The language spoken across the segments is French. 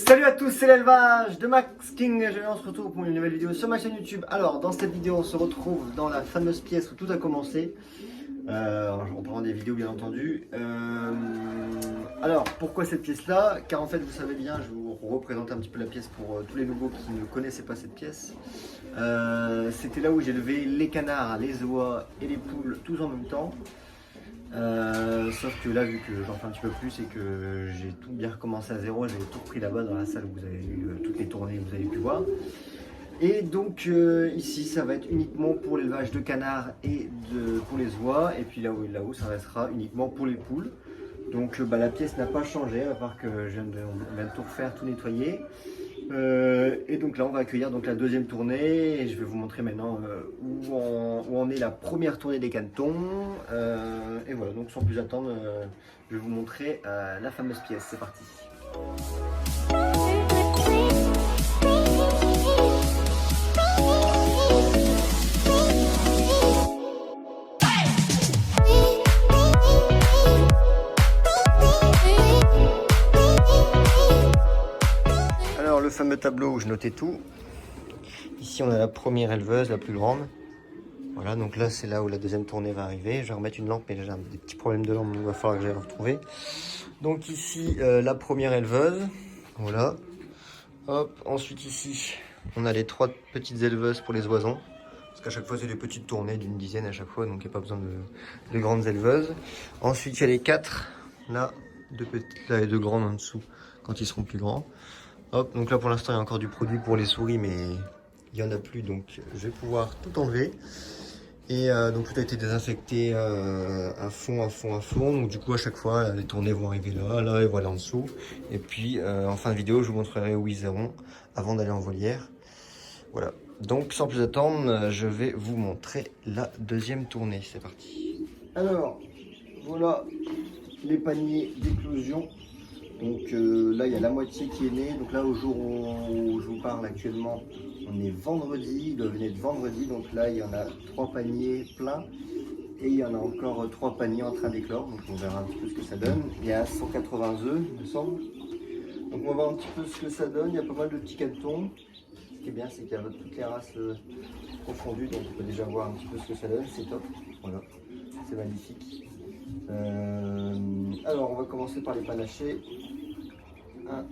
Salut à tous, c'est l'élevage de Max King. On se retrouve pour une nouvelle vidéo sur ma chaîne YouTube. Alors, dans cette vidéo, on se retrouve dans la fameuse pièce où tout a commencé. En parlant des vidéos, bien entendu. Alors, pourquoi cette pièce-là? Car en fait, vous savez bien, je vous représente un petit peu la pièce pour tous les nouveaux qui ne connaissaient pas cette pièce. C'était là où j'ai levé les canards, les oies et les poules tous en même temps. Sauf que là, vu que j'en fais un petit peu plus et que j'ai tout bien recommencé à zéro, j'avais tout repris là-bas dans la salle où vous avez vu toutes les tournées que vous avez pu voir. Et donc ici, ça va être uniquement pour l'élevage de canards et pour les oies. Et puis là-haut, ça restera uniquement pour les poules. Donc la pièce n'a pas changé, à part que on vient de tout refaire, tout nettoyer. Et donc là on va accueillir donc la deuxième tournée et je vais vous montrer maintenant où en est la première tournée des canetons. Et voilà, donc sans plus attendre, je vais vous montrer la fameuse pièce. C'est parti. Le fameux tableau où je notais tout. Ici on a la première éleveuse, la plus grande. Voilà, donc là c'est là où la deuxième tournée va arriver. Je vais remettre une lampe, mais j'ai des petits problèmes de lampe, donc il va falloir que j'aille la retrouver. Donc ici la première éleveuse, voilà. Hop, ensuite ici on a les trois petites éleveuses pour les oisons. Parce qu'à chaque fois c'est des petites tournées d'une dizaine à chaque fois, donc il n'y a pas besoin de grandes éleveuses. Ensuite il y a les quatre, là, deux petites là et deux grandes en dessous quand ils seront plus grands. Hop, donc là pour l'instant il y a encore du produit pour les souris, mais il n'y en a plus, donc je vais pouvoir tout enlever. Et donc tout a été désinfecté à fond. Donc du coup à chaque fois les tournées vont arriver là et voilà en dessous. Et puis en fin de vidéo je vous montrerai où ils iront avant d'aller en volière. Voilà, donc sans plus attendre, je vais vous montrer la deuxième tournée. C'est parti. Alors voilà les paniers d'éclosion. Donc là il y a la moitié qui est née. Donc là au jour où je vous parle actuellement, on est vendredi, il doit venir de vendredi. Donc là il y en a 3 paniers pleins et il y en a encore 3 paniers en train d'éclore. Donc on verra un petit peu ce que ça donne. Il y a 180 œufs il me semble. Donc on va voir un petit peu ce que ça donne. Il y a pas mal de petits canetons. Ce qui est bien c'est qu'il y a toutes les races confondues. Donc on peut déjà voir un petit peu ce que ça donne. C'est top. Voilà, c'est magnifique. Alors on va commencer par les panachés. 1,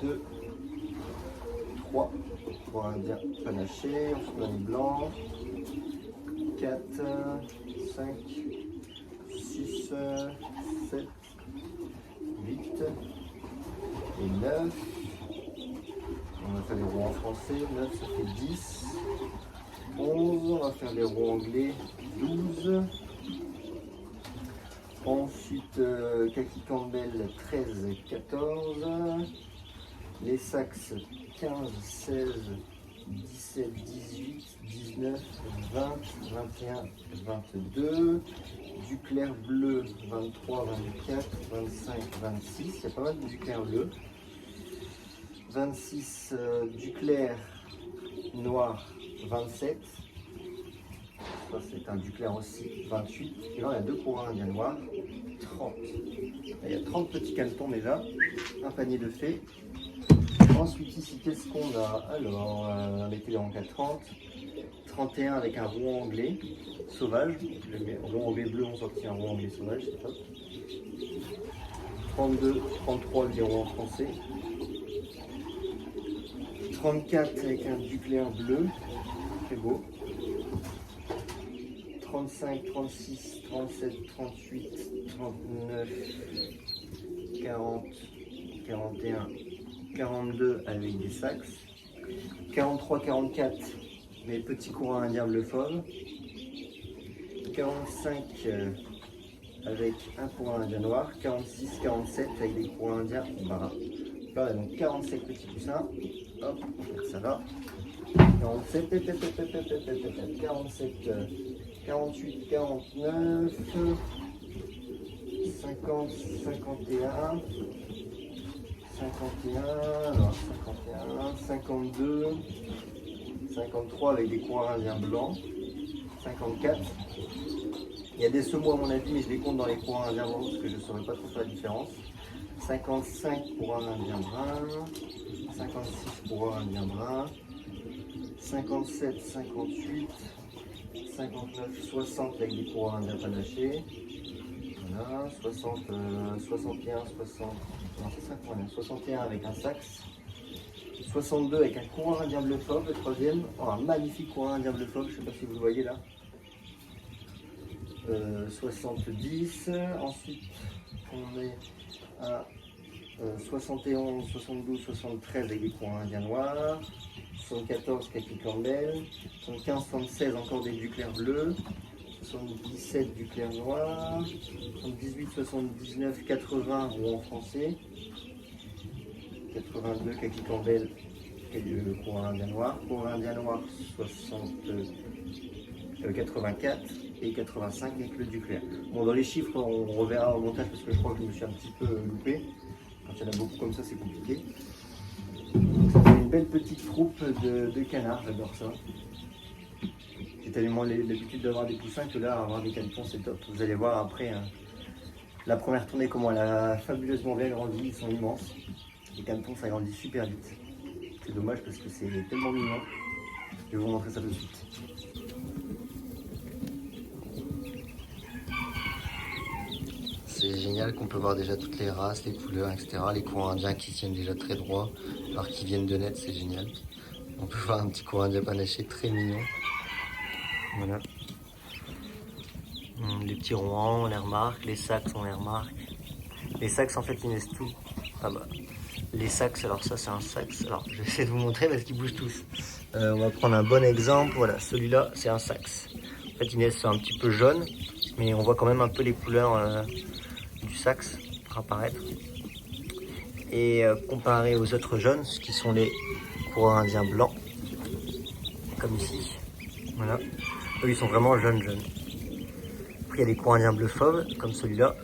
2, 3 pour indiens panachés. Ensuite on a les blancs. 4, 5, 6, 7, 8 et 9. On va faire les roux en français. 9 ça fait 10. 11, on va faire les roux anglais. 12. Ensuite, Kaki Campbell 13, 14, les Sax 15, 16, 17, 18, 19, 20, 21, 22, du clair bleu 23, 24, 25, 26, il y a pas mal de du clair bleu, 26, du clair noir 27, ça c'est un du clair aussi 28, et là il y a 2 pour 1 indien noir, 30. Là, il y a 30 petits canetons déjà, un panier de fées. Ensuite ici qu'est-ce qu'on a? Alors avec les rangs 30, 31 avec un roux anglais sauvage, le roux anglais bleu on sortit un roux anglais sauvage, c'est top. 32, 33 le roux en français. 34 avec un du clair bleu, très beau. 35, 36, 37, 38, 39, 40, 41, 42 avec des sacs. 43, 44, les petits courants indiens bleu fauve. 45 avec un courant indien noir. 46, 47 avec des courants indiens marins. Voilà, donc 47 petits poussins. Hop, ça va. 47, 47, 48, 49, 50, 51, 51, alors 51, 52, 53 avec des courants indiens blancs, 54. Il y a des semois à mon avis, mais je les compte dans les courants indiens blancs parce que je ne saurais pas trop faire la différence. 55 pour un indien brun, 56 coureurs indiens bruns, 57, 58, 59, 60 avec des coureurs indiens panachés. Voilà, 60, 61, 60, non, c'est 50, 61 avec un sax. 62 avec un coureur indien bleu fauve, le troisième. Oh, un magnifique coureur indien bleu fauve, je ne sais pas si vous le voyez là. 70, ensuite on est à 71, 72, 73 avec des coureurs indiens noirs. 74 kaki Campbell. 75, 76 encore des duclaires bleus. 77 duclaires noirs. 78, 79, 80 Rouen français. 82 kaki Campbell et le coureur indien noir. Coureur indien noir 84 et 85 avec le duclair. Bon, dans les chiffres, on reverra au montage parce que je crois que je me suis un petit peu loupé. Quand il y en a beaucoup comme ça, c'est compliqué. Ça fait une belle petite troupe de canards, j'adore ça. J'ai tellement l'habitude d'avoir des poussins que là, avoir des canetons, c'est top. Vous allez voir après la première tournée, comment elle a fabuleusement bien grandi. Ils sont immenses. Les canetons, ça grandit super vite. C'est dommage parce que c'est tellement mignon. Je vais vous montrer ça tout de suite. C'est génial qu'on peut voir déjà toutes les races, les couleurs, etc. Les courants indiens qui tiennent déjà très droit, alors qu'ils viennent de net, c'est génial. On peut voir un petit courant indien panaché très mignon. Voilà. Les petits rouans, on les remarque. Les sacs, on les remarque. Les sacs, en fait, ils naissent tout. Ah bah. Les sacs, alors ça, c'est un sax. Alors, je vais essayer de vous montrer parce qu'ils bougent tous. On va prendre un bon exemple. Voilà, celui-là, c'est un sax. En fait, ils naissent un petit peu jaune, mais on voit quand même un peu les couleurs du sax apparaître. Et comparé aux autres jaunes, ce qui sont les coureurs indiens blancs, comme ici. Voilà. Eux, ils sont vraiment jaunes. Après, il y a les coureurs indiens bleu fauve, comme celui-là.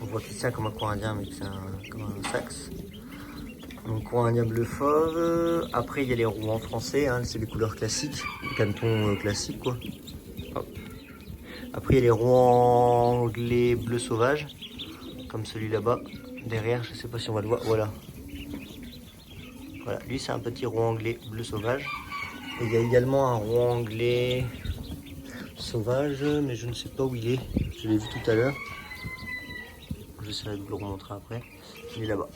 On voit qu'il tient comme un coureur indien, mais c'est comme un sax. Donc, coureur indien bleu fauve. Après, il y a les rouans français, hein, c'est les couleurs classiques, les canetons classiques, quoi. Hop. Après, il y a les rouans anglais bleu sauvage, comme celui là-bas. Derrière, je ne sais pas si on va le voir. Voilà. Voilà, lui, c'est un petit rouan anglais bleu sauvage. Et il y a également un rouan anglais sauvage, mais je ne sais pas où il est. Je l'ai vu tout à l'heure. J'essaierai de vous le remontrer après. Il est là-bas,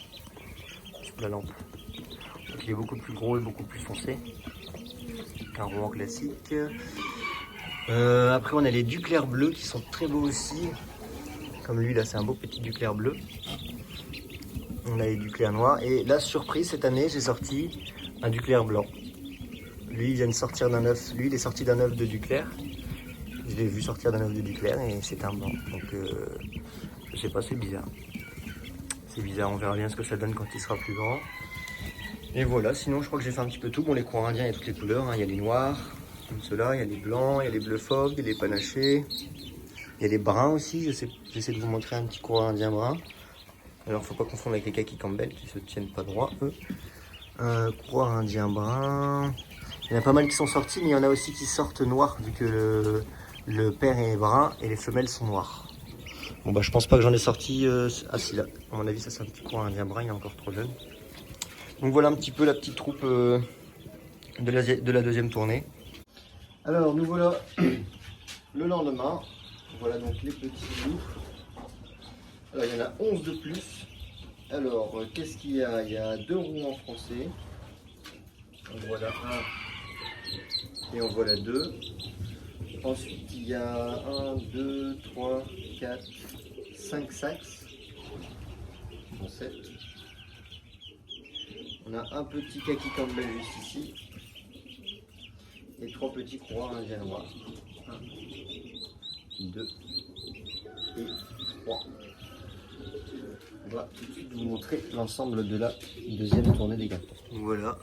sous la lampe. Donc il est beaucoup plus gros et beaucoup plus foncé qu'un rouan classique. Après, on a les duclaires bleus qui sont très beaux aussi. Comme lui, là, c'est un beau petit duclair bleu. On a les duclaires noirs. Et là, surprise, cette année, j'ai sorti un duclair blanc. Lui, il vient de sortir d'un œuf. Lui, il est sorti d'un œuf de duclair. Je l'ai vu sortir d'un œuf de duclair et c'est un blanc. Donc, je sais pas, c'est bizarre. C'est bizarre, on verra bien ce que ça donne quand il sera plus grand. Et voilà, sinon, je crois que j'ai fait un petit peu tout. Bon, les coureurs indiens, il y a toutes les couleurs. Hein. Il y a les noirs, comme ceux-là. Il y a les blancs, il y a les bleus fauves, il y a les panachés. Il y a les bruns aussi. J'essaie de vous montrer un petit coureur indien brun. Alors, faut pas confondre avec les kaki Campbell qui se tiennent pas droit, eux. Coureur indien brun. Il y en a pas mal qui sont sortis, mais il y en a aussi qui sortent noirs, vu que le père est brun et les femelles sont noires. Bon, bah, je pense pas que j'en ai sorti. Ah, si, là. À mon avis, ça, c'est un petit coureur indien brun, il est encore trop jeune. Donc, voilà un petit peu la petite troupe de la deuxième tournée. Alors, nous voilà le lendemain. Voilà donc les petits loups. Alors, il y en a 11 de plus. Alors, qu'est-ce qu'il y a? Il y a 2 rouans français. En voilà un et en voilà 2. Ensuite, il y a 1, 2, 3, 4, 5 sacs. Bon, 7. On a un petit kaki Campbell juste ici. Et 3 petits coureurs indiens noirs. 1, 2 et 3. On va tout de suite vous montrer l'ensemble de la deuxième tournée des canetons. Voilà,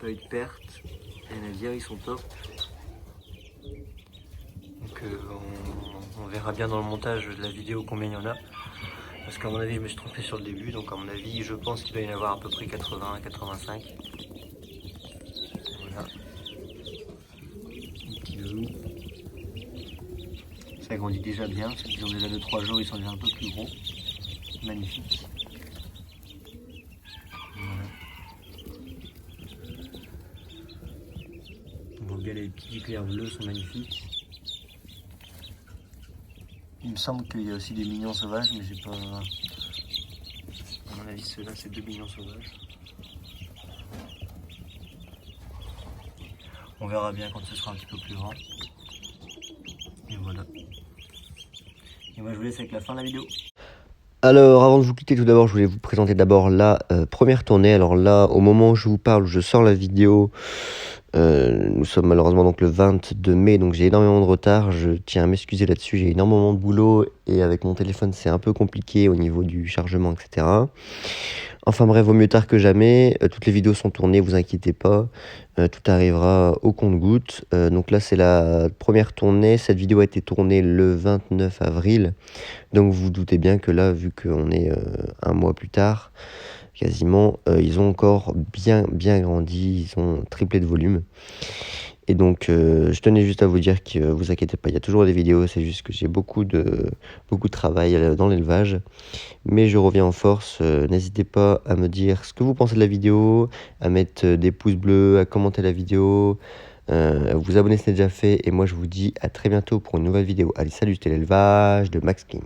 pas eu de perte, les navires ils sont top. Donc on verra bien dans le montage de la vidéo combien il y en a. Parce qu'à mon avis je me suis trompé sur le début, donc à mon avis je pense qu'il va y en avoir à peu près 80, 85. Voilà. Un petit loup. Ça grandit déjà bien, parce qu'ils ont déjà 2-3 jours, ils sont déjà un peu plus gros. Magnifique. Voilà. regardez, les petits éclairs bleus sont magnifiques. Il me semble qu'il y a aussi des mignons sauvages, mais j'ai pas... À mon avis, ceux-là, c'est 2 mignons sauvages. On verra bien quand ce sera un petit peu plus grand. Et voilà. Et moi, je vous laisse avec la fin de la vidéo. Alors, avant de vous quitter, tout d'abord, je voulais vous présenter d'abord la première tournée. Alors là, au moment où je vous parle, je sors la vidéo. Nous sommes malheureusement donc le 22 mai, donc j'ai énormément de retard. Je tiens à m'excuser là-dessus. J'ai énormément de boulot et avec mon téléphone, c'est un peu compliqué au niveau du chargement, etc. Enfin bref, vaut mieux tard que jamais. Toutes les vidéos sont tournées, vous inquiétez pas. Tout arrivera au compte-gouttes. Donc là, c'est la première tournée. Cette vidéo a été tournée le 29 avril. Donc vous vous doutez bien que là, vu qu'on est un mois plus tard, quasiment, ils ont encore bien grandi. Ils ont triplé de volume. Et donc, je tenais juste à vous dire que vous inquiétez pas, il y a toujours des vidéos. C'est juste que j'ai beaucoup de travail dans l'élevage. Mais je reviens en force. N'hésitez pas à me dire ce que vous pensez de la vidéo, à mettre des pouces bleus, à commenter la vidéo, à vous abonner si ce n'est déjà fait. Et moi, je vous dis à très bientôt pour une nouvelle vidéo. Allez, salut, c'était l'élevage de Max King.